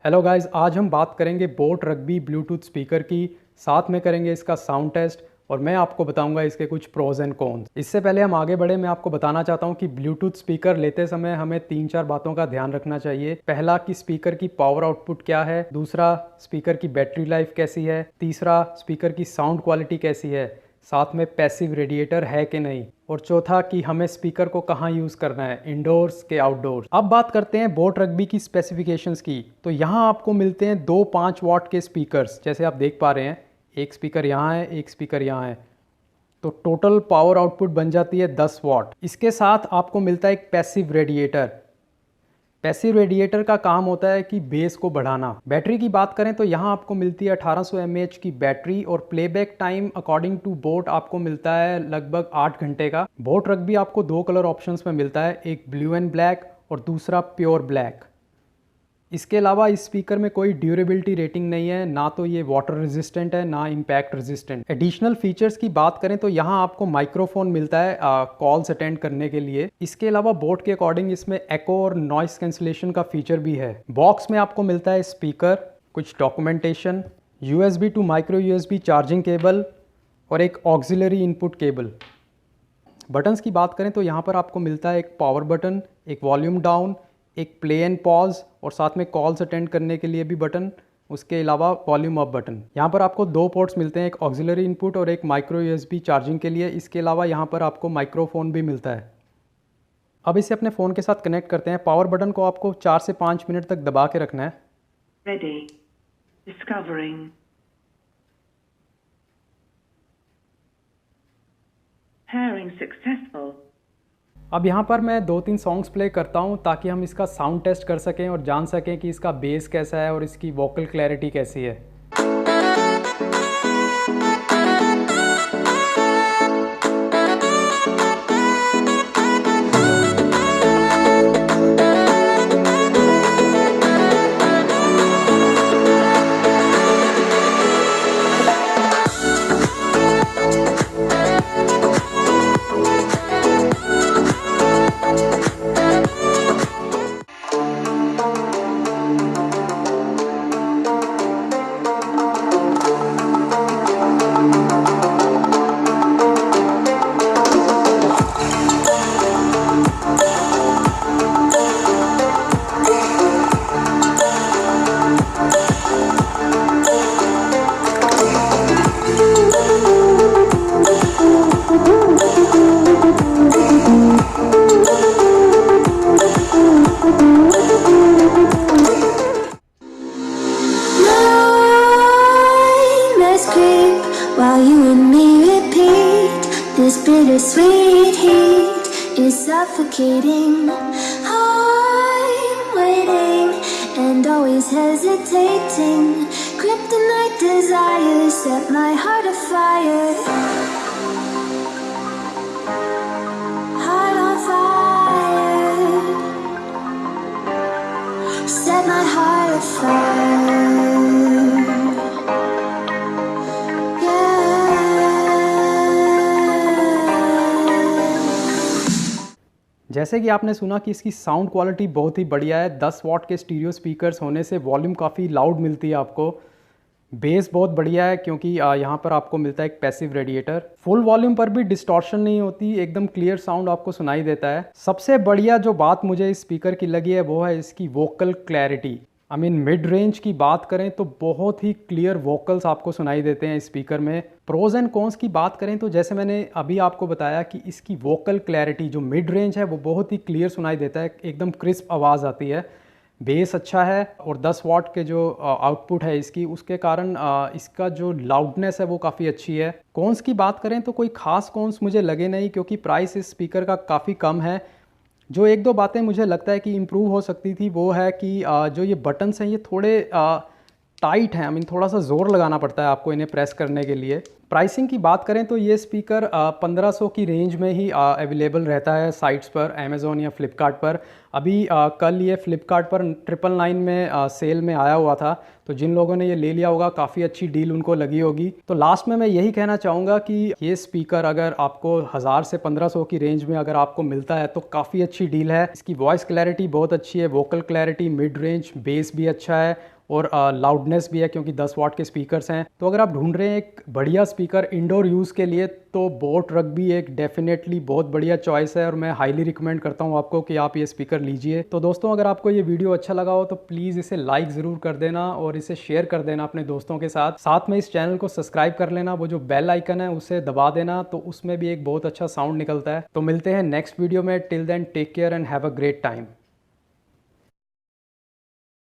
Hello guys, आज हम बात करेंगे बोट रग्बी ब्लूटूथ स्पीकर की। साथ में करेंगे इसका साउंड टेस्ट और मैं आपको बताऊंगा इसके कुछ प्रोज एंड कॉन्स। इससे पहले हम आगे बढ़े, मैं आपको बताना चाहता हूं कि ब्लूटूथ स्पीकर लेते समय हमें 3-4 बातों का ध्यान रखना चाहिए। पहला कि स्पीकर की पावर आउटपुट क्या है, दूसरा स्पीकर की बैटरी लाइफ कैसी है, तीसरा स्पीकर की साउंड क्वालिटी कैसी है, साथ में पैसिव रेडिएटर है कि नहीं, और चौथा कि हमें स्पीकर को कहाँ यूज़ करना है, इंडोर्स के आउटडोर्स। अब बात करते हैं बोट रग्बी की स्पेसिफिकेशंस की। तो यहाँ आपको मिलते हैं दो 5 वाट के स्पीकर्स, जैसे आप देख पा रहे हैं। एक स्पीकर यहाँ है, एक स्पीकर यहाँ है, तो टोटल पावर आउटपुट बन जाती है 10 वाट। इसके साथ आपको मिलता है एक पैसिव रेडिएटर। पैसिव रेडिएटर का काम होता है कि बेस को बढ़ाना। बैटरी की बात करें तो यहाँ आपको मिलती है 1800 mAh की बैटरी और playback time according to boAt आपको मिलता है लगभग 8 घंटे का। बोट रग्बी आपको 2 कलर ऑप्शंस में मिलता है, एक ब्लू एंड ब्लैक और दूसरा प्योर ब्लैक। इसके अलावा इस स्पीकर में कोई ड्यूरेबिलिटी रेटिंग नहीं है, ना तो ये वाटर रेजिस्टेंट है ना इम्पैक्ट रेजिस्टेंट। एडिशनल फीचर्स की बात करें तो यहाँ आपको माइक्रोफोन मिलता है कॉल्स अटेंड करने के लिए। इसके अलावा बोट के अकॉर्डिंग इसमें एको और नॉइस कैंसिलेशन का फीचर भी है। बॉक्स में आपको मिलता है स्पीकर, कुछ documentation, USB to micro USB charging cable और एक ऑक्सिलरी इनपुट केबल। बटन्स की बात करें तो यहाँ पर आपको मिलता है एक पावर बटन, एक वॉल्यूम डाउन, एक प्ले एंड पॉज और साथ में कॉल्स अटेंड करने के लिए भी बटन, उसके अलावा वॉल्यूम अप बटन। यहाँ पर आपको 2 पोर्ट्स मिलते हैं, एक ऑक्सिलरी इनपुट और एक माइक्रो USB चार्जिंग के लिए। इसके अलावा यहाँ पर आपको माइक्रोफोन भी मिलता है। अब इसे अपने फ़ोन के साथ कनेक्ट करते हैं। पावर बटन को आपको 4 से 5 मिनट तक दबा के रखना है। Ready. Discovering. Pairing successful. अब यहाँ पर मैं 2-3 सॉन्ग्स प्ले करता हूँ ताकि हम इसका साउंड टेस्ट कर सकें और जान सकें कि इसका बेस कैसा है और इसकी वोकल क्लैरिटी कैसी है। While you and me repeat, this bittersweet heat is suffocating. I'm waiting and always hesitating. Kryptonite desires set my heart afire. Heart on fire. Set my heart afire. जैसे कि आपने सुना कि इसकी साउंड क्वालिटी बहुत ही बढ़िया है। 10 वाट के स्टीरियो स्पीकर्स होने से वॉल्यूम काफ़ी लाउड मिलती है आपको। बेस बहुत बढ़िया है क्योंकि यहाँ पर आपको मिलता है एक पैसिव रेडिएटर। फुल वॉल्यूम पर भी डिस्टॉर्शन नहीं होती, एकदम क्लियर साउंड आपको सुनाई देता है। सबसे बढ़िया जो बात मुझे इस स्पीकर की लगी है वो है इसकी vocal clarity. I mean mid range की बात करें तो बहुत ही क्लियर वोकल्स आपको सुनाई देते हैं इस स्पीकर में। प्रोज एंड कॉन्स की बात करें तो जैसे मैंने अभी आपको बताया कि इसकी वोकल क्लैरिटी जो मिड रेंज है वो बहुत ही क्लियर सुनाई देता है, एकदम क्रिस्प आवाज़ आती है। बेस अच्छा है और 10 वाट के जो आउटपुट है इसकी, उसके कारण इसका जो लाउडनेस है वो काफ़ी अच्छी है। कॉन्स की बात करें तो कोई ख़ास कॉन्स मुझे लगे नहीं क्योंकि प्राइस इस स्पीकर का काफ़ी कम है। जो 1-2 बातें मुझे लगता है कि इम्प्रूव हो सकती थी वो है कि जो ये बटन्स हैं ये थोड़े टाइट हैं, थोड़ा सा ज़ोर लगाना पड़ता है आपको इन्हें प्रेस करने के लिए। प्राइसिंग की बात करें तो ये स्पीकर 1500 की रेंज में ही अवेलेबल रहता है साइट्स पर, अमेज़ॉन या फ्लिपकार्ट पर। अभी कल ये फ्लिपकार्ट पर 999 में सेल में आया हुआ था, तो जिन लोगों ने ये ले लिया होगा काफ़ी अच्छी डील उनको लगी होगी। तो लास्ट में मैं यही कहना चाहूँगा कि ये स्पीकर अगर आपको 1000 से 1500 की रेंज में अगर आपको मिलता है तो काफ़ी अच्छी डील है। इसकी वॉइस क्लैरिटी बहुत अच्छी है, vocal clarity, mid range, base भी अच्छा है और लाउडनेस भी है क्योंकि 10 वाट के स्पीकर्स हैं। तो अगर आप ढूंढ रहे हैं एक बढ़िया स्पीकर इंडोर यूज़ के लिए तो बोट रग्बी एक डेफिनेटली बहुत बढ़िया चॉइस है और मैं हाईली रिकमेंड करता हूं आपको कि आप ये स्पीकर लीजिए। तो दोस्तों अगर आपको ये वीडियो अच्छा लगा हो तो प्लीज़ इसे लाइक ज़रूर कर देना और इसे शेयर कर देना अपने दोस्तों के साथ। साथ में इस चैनल को सब्सक्राइब कर लेना, वो जो बेल आइकन है उसे दबा देना, तो उसमें भी एक बहुत अच्छा साउंड निकलता है। तो मिलते हैं नेक्स्ट वीडियो में। Till then take care and have a great time.